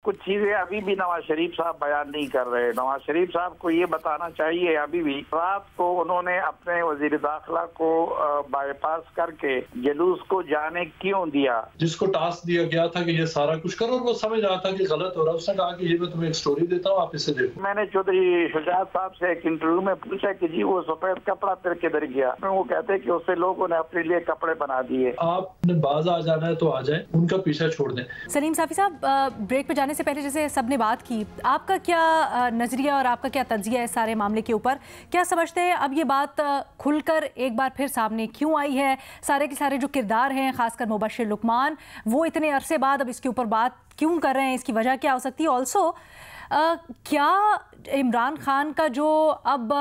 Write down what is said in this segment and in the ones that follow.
कुछ चीजें अभी भी नवाज शरीफ साहब बयान नहीं कर रहे। नवाज शरीफ साहब को ये बताना चाहिए, अभी भी रात को उन्होंने अपने वजीर दाखिला को बाईपास करके जुलूस को जाने क्यों दिया, जिसको टास्क दिया गया था कि ये सारा कुछ करो और वो समझ रहा था कि गलत हो रहा है। उसने कहा कि ये मैं तुम्हें एक स्टोरी देता हूँ, आप इसे देखो। मैंने चौधरी शुजात साहब से एक इंटरव्यू में पूछा कि जी वो सफेद कपड़ा फिर किधर गया, वो कहते हैं कि उससे लोगों ने अपने लिए कपड़े बना दिए। आपने बाज आ जाना है तो आ जाए, उनका पीछा छोड़ दें। सलीम साफी साहब, ब्रेक पे जाने से पहले जैसे सबने बात की, आपका क्या नजरिया और आपका क्या तज्जिया है इस सारे मामले के ऊपर? क्या समझते हैं अब ये बात खुलकर एक बार फिर सामने क्यों आई है? सारे के सारे जो किरदार हैं, खासकर मुबश्शिर लुकमान, वो इतने अरसे बाद अब इसके ऊपर बात क्यों कर रहे हैं? इसकी वजह क्या हो सकती है? ऑल्सो क्या इमरान खान का जो अब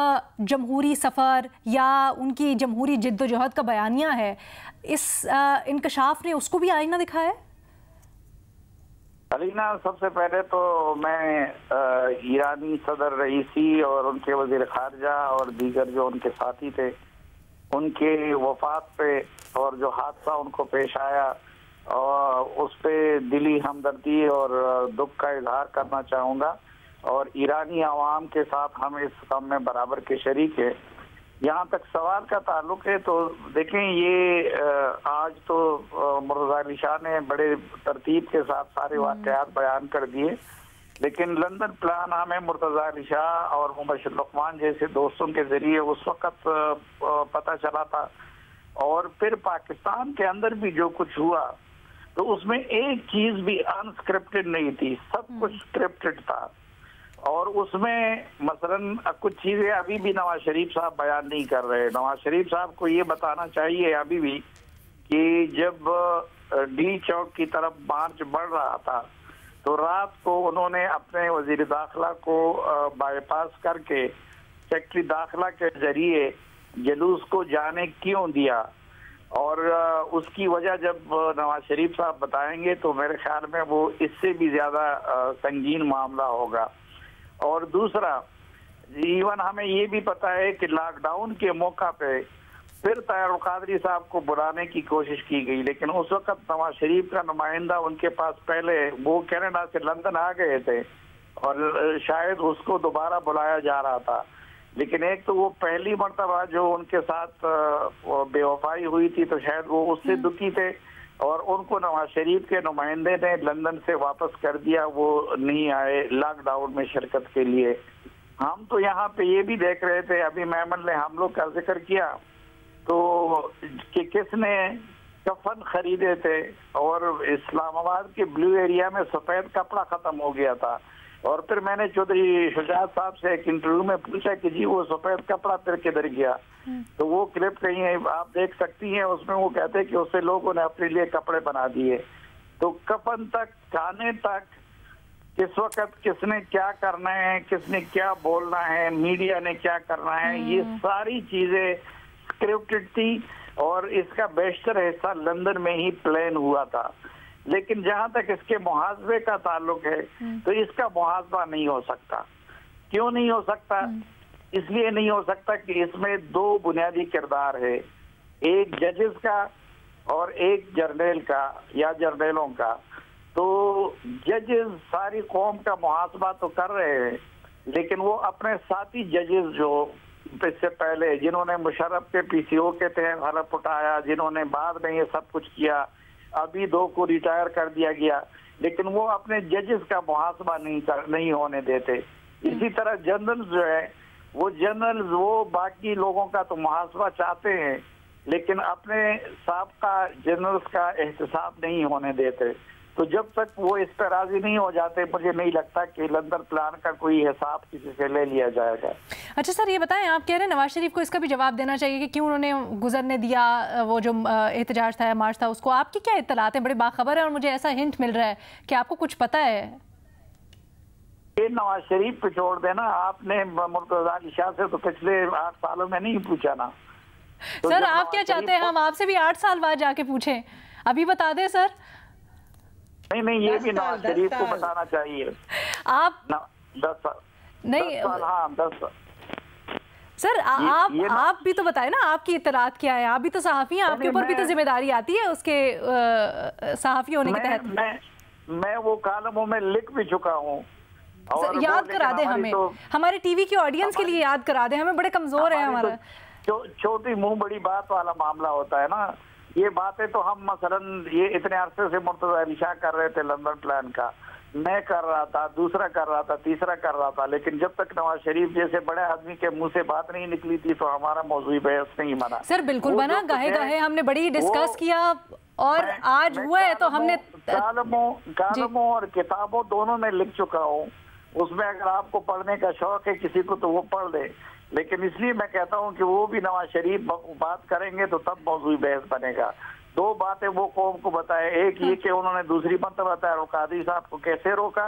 जमहूरी सफ़र या उनकी जमहूरी जिद्दोजहद का बयानिया है, इस इंकशाफ ने उसको भी आईना दिखाया है? अलीना, सबसे पहले तो मैं ईरानी सदर रईसी और उनके वजीर खारजा और दीगर जो उनके साथी थे, उनके वफात पे और जो हादसा उनको पेश आया और उस पे दिली हमदर्दी और दुख का इजहार करना चाहूँगा। और ईरानी आवाम के साथ हम इस काम में बराबर के शरीक हैं। यहाँ तक सवाल का ताल्लुक है तो देखें, ये आज तो मुर्तज़ा अली शाह ने बड़े तरतीब के साथ सारे वाक़यात बयान कर दिए, लेकिन लंदन प्लान हमें मुर्तज़ा अली शाह और मुबश्शिर लुकमान जैसे दोस्तों के जरिए उस वक़्त पता चला था। और फिर पाकिस्तान के अंदर भी जो कुछ हुआ तो उसमें एक चीज भी अनस्क्रिप्टेड नहीं थी, सब कुछ स्क्रिप्टेड था। और उसमें मसलन कुछ चीजें अभी भी नवाज शरीफ साहब बयान नहीं कर रहे। नवाज शरीफ साहब को ये बताना चाहिए अभी भी कि जब डी चौक की तरफ मार्च बढ़ रहा था तो रात को उन्होंने अपने वजीर दाखिला को बाईपास करके सेक्रेटरी दाखिला के जरिए जुलूस को जाने क्यों दिया। और उसकी वजह जब नवाज शरीफ साहब बताएंगे तो मेरे ख्याल में वो इससे भी ज्यादा संगीन मामला होगा। और दूसरा, इवन हमें ये भी पता है कि लॉकडाउन के मौका पे फिर ताहिर कादरी साहब को बुलाने की कोशिश की गई, लेकिन उस वक्त नवाज शरीफ का नुमाइंदा उनके पास पहले वो कनाडा से लंदन आ गए थे और शायद उसको दोबारा बुलाया जा रहा था। लेकिन एक तो वो पहली मर्तबा जो उनके साथ बेवफाई हुई थी तो शायद वो उससे दुखी थे और उनको नवाज शरीफ के नुमाइंदे ने लंदन से वापस कर दिया, वो नहीं आए लॉकडाउन में शिरकत के लिए। हम तो यहाँ पे ये भी देख रहे थे, अभी मेमन ने हम लोग का जिक्र किया तो कि किसने कफन खरीदे थे और इस्लामाबाद के ब्लू एरिया में सफेद कपड़ा खत्म हो गया था। और फिर मैंने चौधरी शुजात साहब से एक इंटरव्यू में पूछा कि जी वो सफेद कपड़ा फिर किधर गया, तो वो क्लिप कहीं है, आप देख सकती हैं, उसमें वो कहते हैं कि उससे लोगों ने अपने लिए कपड़े बना दिए। तो कफन तक, खाने तक, किस वक्त किसने क्या करना है, किसने क्या बोलना है, मीडिया ने क्या करना है, ये सारी चीजें स्क्रिप्टेड थी और इसका बेशतर हिस्सा लंदन में ही प्लान हुआ था। लेकिन जहां तक इसके मुहासबे का ताल्लुक है तो इसका मुहासबा नहीं हो सकता। क्यों नहीं हो सकता? इसलिए नहीं हो सकता कि इसमें दो बुनियादी किरदार है, एक जजेस का और एक जर्नल का या जर्नलों का। तो जजेस सारी कौम का मुहासबा तो कर रहे हैं, लेकिन वो अपने साथी जजेस जो इससे पहले जिन्होंने मुशर्रफ के पीसीओ के तहत हलफ उठाया, जिन्होंने बाद में ये सब कुछ किया, अभी दो को रिटायर कर दिया गया, लेकिन वो अपने जजेस का मुहासबा नहीं होने देते। इसी तरह जनरल्स जो है वो जनरल्स वो बाकी लोगों का तो मुहासबा चाहते हैं, लेकिन अपने साबका जनरल्स का एहतसाब नहीं होने देते। तो जब तक वो इस पर राजी नहीं हो जाते, मुझे नहीं लगता कि लंदन प्लान का कोई हिसाब किसी से ले लिया जाएगा। अच्छा सर, ये बताएं, आप कह रहे हैं नवाज शरीफ को इसका भी जवाब देना चाहिए कि क्यों उन्होंने गुजरने दिया वो जो एहतजाज था, मार्च था, उसको। आपकी क्या इत्तलात है? बड़े बाखबर है और मुझे ऐसा हिंट मिल रहा है कि आपको कुछ पता है। ये नवाज शरीफ पे छोड़ देना, आपने मुर्तज़ा अली शाह से तो पिछले 8 सालों में नहीं पूछा ना। तो सर आप क्या चाहते हैं हम आपसे भी 8 साल बाद जाके पूछें? अभी बता दें सर। नहीं, ये भी नवाज शरीफ को बताना चाहिए। आप 10 साल नहीं 10 साल, हाँ 10 साल। सर आप भी तो बताएं ना, आपकी इत्तलात क्या है? आप भी तो सहाफ़ी हैं, आपके ऊपर भी तो जिम्मेदारी आती है उसके सहाफ़ी होने के तहत। मैं वो कॉलमों में लिख भी चुका हूँ। और याद करा दे हमें, हमारे टीवी की ऑडियंस के लिए याद करा दे, हमें बड़े कमजोर है हमारा। छोटी मुंह बड़ी बात वाला मामला होता है ना। ये बातें तो हम मसलन ये इतने अरसे से मुर्तजा अली शाह कर रहे थे लंदन प्लान का, मैं कर रहा था, दूसरा कर रहा था, तीसरा कर रहा था, लेकिन जब तक नवाज शरीफ जैसे बड़े आदमी के मुंह से बात नहीं निकली थी तो हमारा मौजूद बहस नहीं बना। सर बिल्कुल बना, गाहे गाहे हमने बड़ी डिस्कस किया और आज हुआ है तो हमने कालमों और किताबों दोनों में लिख चुका हूँ। उसमें अगर आपको पढ़ने का शौक है किसी को तो वो पढ़ ले, लेकिन इसलिए मैं कहता हूँ कि वो भी नवाज शरीफ बात करेंगे तो तब मौजूद बहस बनेगा। दो बातें वो कौम को बताए, एक ये कि उन्होंने दूसरी मरतबा बताया कादी साहब को कैसे रोका,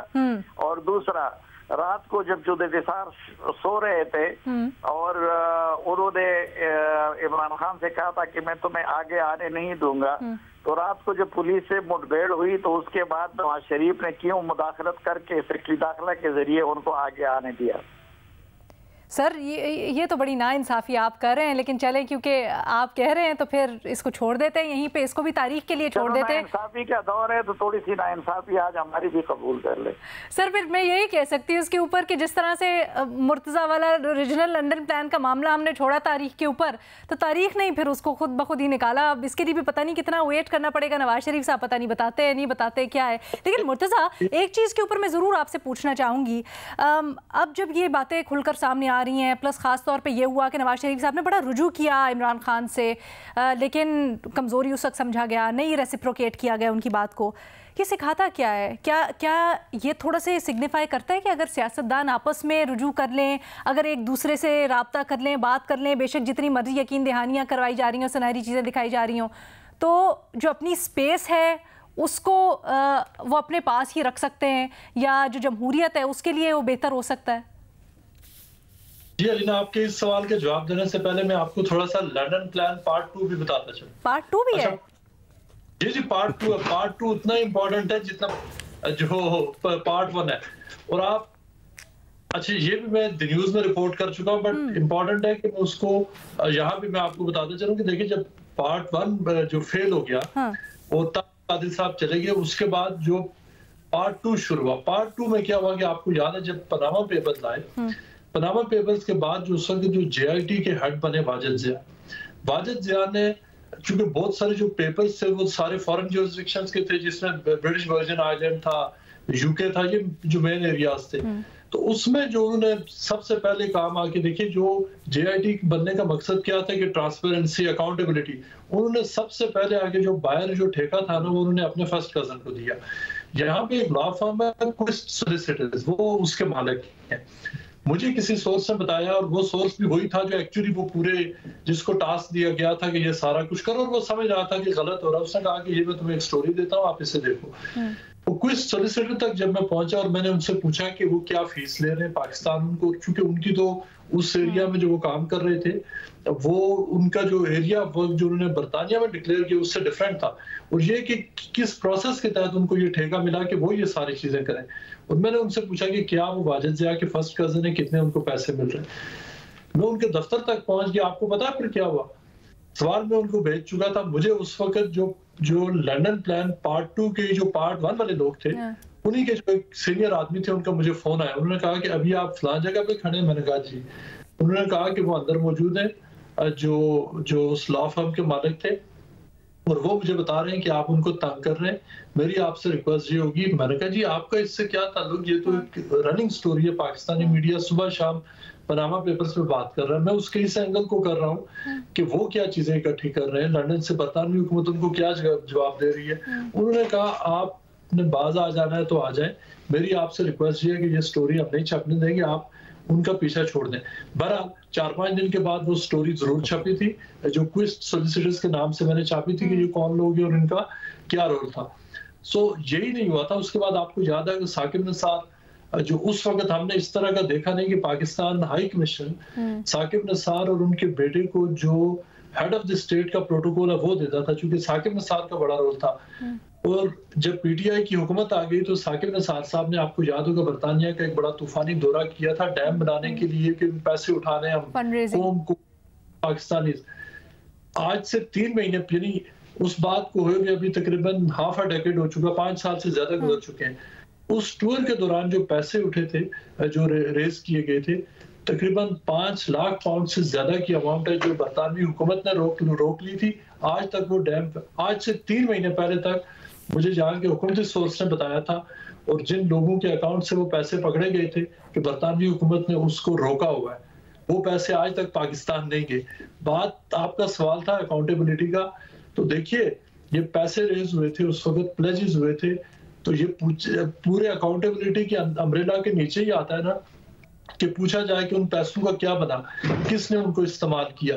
और दूसरा रात को जब जुल्फ़िकार सो रहे थे और उन्होंने इमरान खान से कहा था कि मैं तुम्हें आगे आने नहीं दूंगा, तो रात को जब पुलिस से मुठभेड़ हुई तो उसके बाद नवाज शरीफ ने क्यों मुदाखलत करके सेक्रेटरी दाखिला के जरिए उनको आगे आने दिया। सर ये तो बड़ी नाइंसाफ़ी आप कर रहे हैं, लेकिन चलें क्योंकि आप कह रहे हैं तो फिर इसको छोड़ देते हैं यहीं पे, इसको भी तारीख के लिए छोड़ देते हैं। नाइंसाफ़ी का दौर है तो थोड़ी सी नाइंसाफ़ी आज हमारी भी कबूल कर ले। सर फिर मैं यही कह सकती हूँ इसके ऊपर कि जिस तरह से मुर्तज़ा वाला रीजनल लंदन प्लान का मामला हमने छोड़ा तारीख के ऊपर, तो तारीख नहीं फिर उसको खुद ब खुद ही निकाला। अब इसके लिए भी पता नहीं कितना वेट करना पड़ेगा। नवाज शरीफ साहब पता नहीं बताते हैं, नहीं बताते क्या है। लेकिन मुर्तज़ा एक चीज़ के ऊपर मैं ज़रूर आपसे पूछना चाहूँगी, अब जब ये बातें खुलकर सामने आ रही हैं, प्लस ख़ास तौर पे ये हुआ कि नवाज शरीफ साहब ने बड़ा रुजू किया इमरान खान से, लेकिन कमज़ोरी उस वक्त समझा गया, नहीं रेसिप्रोकेट किया गया उनकी बात को, ये सिखाता क्या है? क्या ये थोड़ा से सिग्निफाई करता है कि अगर सियासतदान आपस में रुजू कर लें, अगर एक दूसरे से रब्ता कर लें, बात कर लें, बेशक जितनी मर्जी यकीन दहानियाँ करवाई जा रही हों, सुनहरी चीज़ें दिखाई जा रही हों, तो जो अपनी स्पेस है उसको वो अपने पास ही रख सकते हैं, या जो जमहूरियत है उसके लिए वो बेहतर हो सकता है? जी अलीना, आपके इस सवाल के जवाब देने से पहले मैं आपको थोड़ा सा लंदन प्लान पार्ट 2 भी बताता चलूं। पार्ट 2 भी है? जी पार्ट 2 है। पार्ट 2 उतना इम्पोर्टेंट है जितना जो पार्ट 1 है। और आप अच्छा, ये भी मैं द न्यूज़ में रिपोर्ट कर चुका हूँ, बट इम्पोर्टेंट है कि मैं उसको यहाँ भी मैं आपको बताता चलूं कि देखिए, जब पार्ट 1 जो फेल हो गया और कादिर साहब चले गए, उसके बाद जो पार्ट 2 शुरू हुआ। पार्ट 2 में क्या हुआ कि आपको याद है जब पनामा पेपर्स आए, पनामा पेपर्स के बाद जो उस वक्त जो JIT के हेड बने वाजिद ज़िया ने, चूंकि बहुत सारे जो पेपर्स थे वो सारे फॉरेन जुरिसडिक्शंस के थे, जिसमें ब्रिटिश वर्जिन आइलैंड था, UK था, ये जो मेन एरियाज थे, तो उसमें जो उन्होंने सबसे पहले काम आके देखिए, जो JIT बनने का मकसद क्या था कि ट्रांसपेरेंसी, अकाउंटेबिलिटी, उन्होंने सबसे पहले आगे जो बायर जो ठेका था ना, वो उन्होंने अपने फर्स्ट कजन को दिया। यहाँ पे एक लॉ फर्म है क्विस्ट सॉलिसिटर्स, वो उसके मालिक हैं। मुझे किसी सोर्स ने बताया, और वो सोर्स भी वही था जो एक्चुअली वो पूरे जिसको टास्क दिया गया था कि ये सारा कुछ करो, और वो समझ रहा था कि गलत हो रहा है। उसने कहा कि ये मैं तुम्हें एक स्टोरी देता हूँ, आप इसे देखो। वो क्विस्ट सॉलिसिटर तक जब मैं पहुंचा और मैंने उनसे पूछा कि वो क्या फीस ले रहे हैं पाकिस्तान को, क्योंकि उनकी तो उस एरिया में जो वो काम कर रहे थे, वो उनका जो एरिया वर्क जो उन्होंने बरतानिया में डिक्लेयर किया उससे डिफरेंट था, और ये कि किस प्रोसेस के तहत उनको ये ठेका मिला कि वो ये सारी चीजें करें। और मैंने उनसे पूछा कि क्या वो वाजिद ज़िया के फर्स्ट कजन है, कितने उनको पैसे मिल रहे हैं। मैं उनके दफ्तर तक पहुंच गया। आपको पता है फिर क्या हुआ? सवाल मैं उनको भेज चुका था। मुझे उस वक्त जो लंदन प्लान पार्ट 2 के जो पार्ट 1 वाले लोग थे, उन्हीं के जो एक सीनियर आदमी थे, उनका मुझे फोन आया। उन्होंने कहा कि अभी आप फलां जगह पे खड़े हैं। मैंने कहा जी। उन्होंने कहा कि वो अंदर मौजूद है, जो उस लॉ फर्म के मालिक थे, और वो मुझे बता रहे हैं कि आप उनको तंग कर रहे हैं, मेरी आपसे रिक्वेस्ट ये होगी। मैंने कहा जी आपका इससे क्या ताल्लुक, ये तो एक रनिंग स्टोरी है, पाकिस्तानी मीडिया सुबह शाम पनामा पेपर्स पे बात कर रहा है, मैं उसके इस एंगल को कर रहा हूँ कि वो क्या चीजें इकट्ठी कर रहे हैं, लंदन से बरतानवी हुकूमत उनको क्या जवाब दे रही है। उन्होंने कहा आपने बाज आ जाना है तो आ जाए, मेरी आपसे रिक्वेस्ट ये है कि ये स्टोरी हम नहीं छपने देंगे, आप उनका पीछा छोड़ दें। बहरहाल 4-5 दिन के बाद वो स्टोरी जरूर छपी थी, जो क्विस्ट सॉलिसिटर्स के नाम से मैंने छापी थी कि ये कौन लोग हैं और इनका क्या रोल था। सो यही नहीं हुआ था। उसके बाद आपको याद है कि साकिब निसार, जो उस वक्त हमने इस तरह का देखा नहीं कि पाकिस्तान हाई कमीशन साकिब निसार और उनके बेटे को जो हेड ऑफ द स्टेट का प्रोटोकॉल है वो देता था, क्योंकि साकिब निसार का बड़ा रोल था। और जब PTI की हुकूमत आ गई तो साकिब निसार साहब ने, आपको याद होगा, बरतानिया का एक बड़ा तूफानी दौरा किया था डैम बनाने के लिए कि पैसे उठाने हम कौम को पाकिस्तानी। आज से 3 महीने यानी اس بات کو ہوئے بھی ابھی تقریباً ہاف اے ڈیکیڈ ہو چکا، 5 سال سے زیادہ گزر چکے ہیں۔ اس ٹور کے دوران جو پیسے اٹھے تھے، جو ریز کیے گئے تھے، تقریباً 5 لاکھ پاؤنڈ سے زیادہ کی اماؤنٹ ہے جو برطانوی حکومت نے روک لی تھی۔ آج تک وہ ڈیم، آج سے 3 مہینے پہلے تک مجھے جہاں کے حکومتی سورس نے بتایا تھا، اور جن لوگوں کے اکاؤنٹ سے وہ پیسے پکڑے گئے تھے کہ برطانوی حکومت نے اس کو روکا ہوا ہے، وہ پیسے آج تک پاکستان نہیں گئے۔ بات آپ کا سوال تھا اکاؤنٹیبلٹی کا، تو دیکھیے یہ پیسے ریز ہوئے تھے، اس وقت پلیجز ہوئے تھے، تو یہ پورے اکاؤنٹیبلٹی کے امبریلا کے نیچے ہی آتا ہے نا کہ پوچھا جائے کہ ان پیسوں کا کیا بنا، کس نے ان کو استعمال کیا۔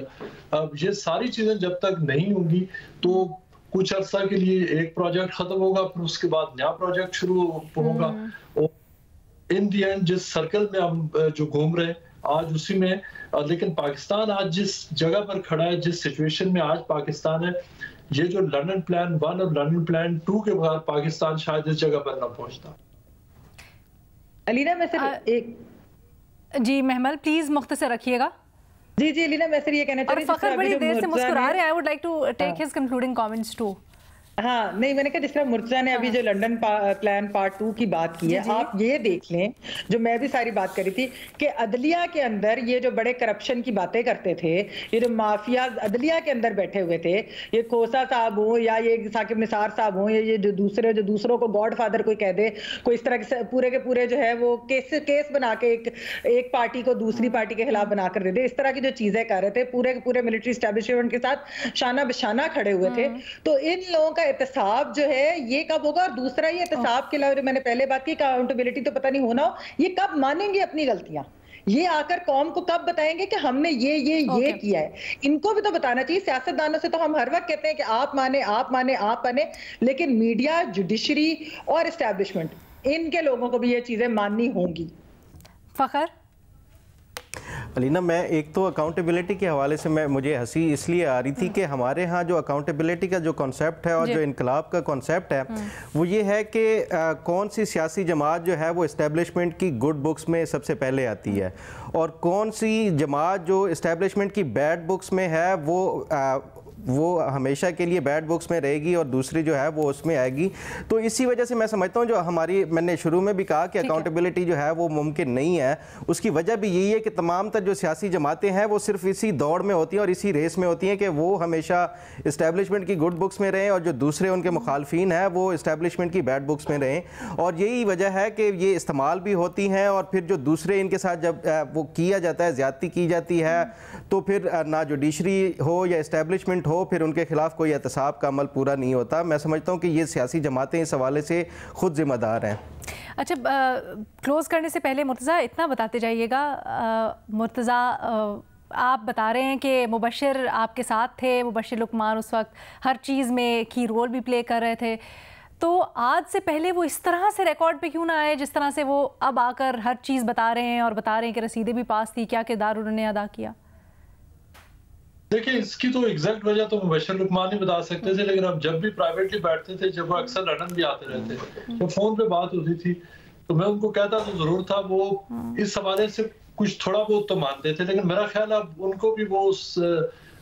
اب یہ ساری چیزیں جب تک نہیں ہوں گی تو کچھ عرصہ کے لیے ایک پروجیکٹ ختم ہوگا، پھر اس کے بعد نیا پروجیکٹ شروع ہوگا، اور ان دی اینڈ جس سرکل میں ہم جو گھوم رہے ہیں آج اسی میں۔ لیکن پاکستان آج جس جگہ پر کھڑا ہے، جس سچویشن میں آج پاکستان ہے، یہ جو لنڈن پلان 1 اور لنڈن پلان 2 کے بعد پاکستان شاید اس جگہ پر نہ پہنچتا۔ علینا میں صرف ایک جی محمل پلیز مختصر رکھیے گا۔ جی علینا میں صرف یہ کہنا چاہ رہی ہوں، اور فخر بڑی دیر سے مسکرا رہے ہیں، I would like to take his concluding comments too۔ ہاں نہیں، میں نے کہا جس طرح مرتضیٰ نے ابھی جو لنڈن پلان پارٹ 2 کی بات کی ہے، آپ یہ دیکھ لیں جو میں بھی ساری بات کری تھی کہ عدلیہ کے اندر یہ جو بڑے کرپشن کی باتیں کرتے تھے، یہ جو مافیا عدلیہ کے اندر بیٹھے ہوئے تھے، یہ کھوسا صاحب ہوں یا یہ ثاقب نثار صاحب ہوں، یہ جو دوسروں کو گاڈ فادر کوئی کہہ دے، کوئی اس طرح کے پورے کے پورے جو ہے وہ کیس بنا کے ایک پارٹی کو دوسری پارٹی کے خلاف بنا کر دے دے، اس طرح کی جو چیزیں کر رہے تھے، پورے کے پورے ملٹری اسٹیبلشمنٹ کے ساتھ شانہ بشانہ کھڑے ہوئے تھے۔ تو ان لوگوں کا احتساب جو ہے یہ کب ہوگا؟ اور دوسرا یہ احتساب کے علاوہ جو میں نے پہلے بات کی، اکاؤنٹیبلٹی تو پتہ نہیں ہونا ہو، یہ کب مانیں گے اپنی غلطیاں؟ یہ آ کر قوم کو کب بتائیں گے کہ ہم نے یہ کیا ہے؟ ان کو بھی تو بتانا چاہیے۔ سیاستدانوں سے تو ہم ہر وقت کہتے ہیں کہ آپ مانیں، لیکن میڈیا، جوڈیشری اور اسٹیبلشمنٹ، ان کے لوگوں کو بھی یہ چیزیں ماننی ہوں گی۔ فخر علینا، میں ایک تو اکاؤنٹیبلٹی کے حوالے سے مجھے ہنسی اس لیے آ رہی تھی کہ ہمارے ہاں جو اکاؤنٹیبلٹی کا جو کانسیپٹ ہے اور جو انقلاب کا کانسیپٹ ہے وہ یہ ہے کہ کون سی سیاسی جماعت جو ہے وہ اسٹیبلشمنٹ کی گڈ بکس میں سب سے پہلے آتی ہے، اور کون سی جماعت جو اسٹیبلشمنٹ کی بیڈ بکس میں ہے وہ ہمیشہ کے لیے بیڈ بکس میں رہے گی، اور دوسری جو ہے وہ اس میں آئے گی۔ تو اسی وجہ سے میں سمجھتا ہوں جو میں نے شروع میں بھی کہا کہ اکاؤنٹیبلٹی جو ہے وہ ممکن نہیں ہے، اس کی وجہ بھی یہی ہے کہ تمام تر جو سیاسی جماعتیں ہیں وہ صرف اسی دوڑ میں ہوتی ہیں اور اسی ریس میں ہوتی ہیں کہ وہ ہمیشہ اسٹیبلشمنٹ کی گڈ بکس میں رہیں، اور جو دوسرے ان کے مخالفین ہیں وہ اسٹیبلشمنٹ کی بیڈ بکس میں رہیں، اور یہی وجہ ہے کہ یہ استعمال بھی ہوتی ہیں، اور پھر جو دوسرے ان کے ساتھ جب وہ کیا جاتا ہے، زیادتی کی جاتی ہے، تو پھر نہ جوڈیشری ہو یا اسٹیبلشمنٹ ہو، پھر ان کے خلاف کوئی احتساب کا عمل پورا نہیں ہوتا۔ میں سمجھتا ہوں کہ یہ سیاسی جماعتیں اس حوالے سے خود ذمہ دار ہیں۔ اچھا، کلوز کرنے سے پہلے مرتضیٰ اتنا بتاتے جائیے گا۔ مرتضیٰ، آپ بتا رہے ہیں کہ مبشر آپ کے ساتھ تھے، مبشر لقمان اس وقت ہر چیز میں کی رول بھی پلے کر رہے تھے، تو آج سے پہلے وہ اس طرح سے ریکارڈ پہ کیوں نہ آئے جس طرح سے وہ اب آ کر ہر چیز بتا رہے ہیں، اور بتا رہے ہیں کہ رسیدیں بھی پاس تھی، کیا کردار انہوں نے ادا کیا؟ دیکھیں، اس کی تو ایگزیکٹ وجہ تو مبشر لقمان ہی بتا سکتے تھے، لیکن ہم جب بھی پرائیویٹلی بیٹھتے تھے، جب وہ اکثر لندن بھی آتے رہتے، تو فون پہ بات ہوتی تھی تو میں ان کو کہتا تو ضرور تھا، وہ اس حوالے سے کچھ تھوڑا بہت تو مانتے تھے، لیکن میرا خیال اب ان کو بھی وہ اس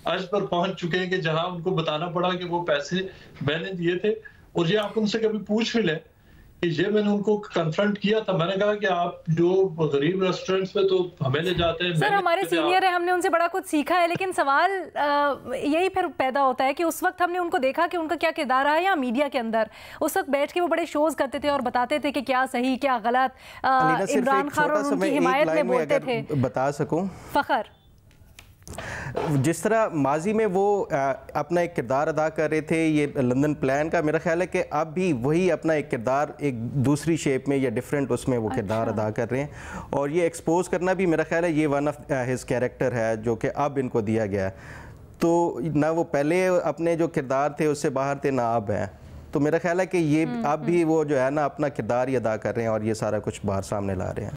عرض پر پہنچ چکے ہیں کہ جہاں ان کو بتانا پڑا کہ وہ پیسے میں نے دیے تھے۔ اور یہ آپ ان سے کبھی پوچھ بھی لیں کہ یہ میں نے ان کو کنفرنٹ کیا تھا، میں نے کہا کہ آپ جو غریب ریسٹورنٹس میں تو ہمیں لے جاتے ہیں، سر ہمارے سینئر ہیں، ہم نے ان سے بڑا کچھ سیکھا ہے، لیکن سوال یہی پھر پیدا ہوتا ہے کہ اس وقت ہم نے ان کو دیکھا کہ ان کا کیا کردار رہا ہے، یا میڈیا کے اندر اس وقت بیٹھ کے وہ بڑے شوز کرتے تھے اور بتاتے تھے کہ کیا صحیح کیا غلط، عمران خان اور ان کی حمایت میں بولتے تھے۔ بتا سکوں فخر، جس طرح ماضی میں وہ اپنا ایک کردار ادا کر رہے تھے یہ لندن پلان کا، میرا خیال ہے کہ اب بھی وہی اپنا ایک کردار ایک دوسری شیپ میں یا ڈیفرنٹ اس میں وہ کردار ادا کر رہے ہیں، اور یہ ایکسپوز کرنا بھی میرا خیال ہے یہ ون آف ہز کیریکٹر ہے جو کہ اب ان کو دیا گیا ہے۔ تو نہ وہ پہلے اپنے جو کردار تھے اس سے باہر تھے، نہ اب ہیں، تو میرا خیال ہے کہ یہ اب بھی وہ جو ہے نا اپنا کردار ہی ادا کر رہے ہیں اور یہ سارا کچھ باہر سامنے لا رہے ہیں۔